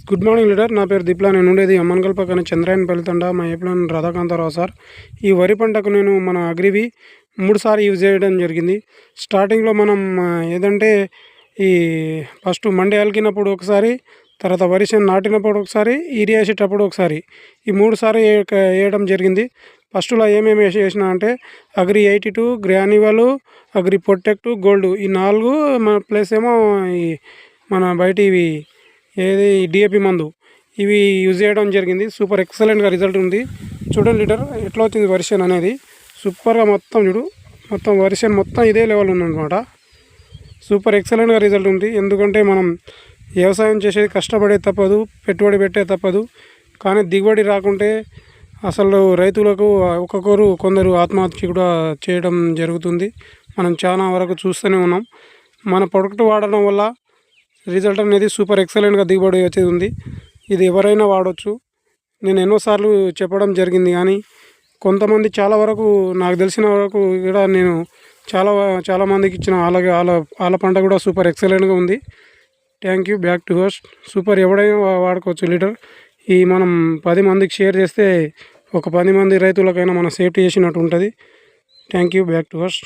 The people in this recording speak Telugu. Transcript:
Good morning leader. నా పేరు దీప్లా. నేను ఉండేది అమ్మన్గల్ పక్కన చంద్రాయనపల్లి తండా. మా ఏప్లాన్ రాధాకాంతారావు సార్. ఈ వరి పంటకు నేను మన అగ్రివి 3 సార్లు యూజ్ చేయడం జరిగింది. స్టార్టింగ్లో మనం ఏదంటే ఈ ఫస్ట్ మండి అలికినప్పుడు ఒకసారి, తర్వాత వరి చేను నాటినప్పుడు ఒకసారి, యూరియా వేసేటప్పుడు ఒకసారి, ఈ 3 సార్లు వేయడం జరిగింది. ఫస్ట్లో ఏమేమి వేసిన అంటే అగ్రి 82, గ్రాన్యువల్, అగ్రి ప్రొటెక్ట్, గోల్డ్, ఈ 4 మన ప్లస్ ఏమో ఈ మన బయట ఇవి ఏది డిఏపి మందు, ఇవి యూజ్ చేయడం జరిగింది. సూపర్ ఎక్సలెంట్గా రిజల్ట్ ఉంది. చూడండి లీటర్ ఎట్లా వచ్చింది వర్షన్ అనేది. సూపర్గా మొత్తం చూడు, మొత్తం వర్షన్ మొత్తం ఇదే లెవెల్ ఉందన్నమాట. సూపర్ ఎక్సలెంట్గా రిజల్ట్ ఉంది. ఎందుకంటే మనం వ్యవసాయం చేసేది కష్టపడే తప్పదు, పెట్టుబడి పెట్టే తప్పదు. కానీ దిగుబడి రాకుంటే అసలు రైతులకు ఒక్కొక్కరు కొందరు ఆత్మహత్య కూడా చేయడం జరుగుతుంది. మనం చాలా వరకు చూస్తూనే ఉన్నాం. మన ప్రొడక్ట్ వాడడం వల్ల రిజల్ట్ అనేది సూపర్ ఎక్సలెంట్గా దిగుబడి వచ్చేది ఉంది. ఇది ఎవరైనా వాడవచ్చు. నేను ఎన్నోసార్లు చెప్పడం జరిగింది, కానీ కొంతమంది చాలా వరకు నాకు తెలిసిన వరకు కూడా నేను చాలామందికి ఇచ్చిన. అలాగే వాళ్ళ పంట కూడా సూపర్ ఎక్సలెంట్గా ఉంది. Thank you. Back to host. Super ఎవడైనా వాడుకోవచ్చు లీటర్. ఈ మనం 10 మందికి షేర్ చేస్తే ఒక 10 మంది రైతులకైనా మనం సేఫ్టీ చేసినట్టు ఉంటుంది. Thank you. Back to host.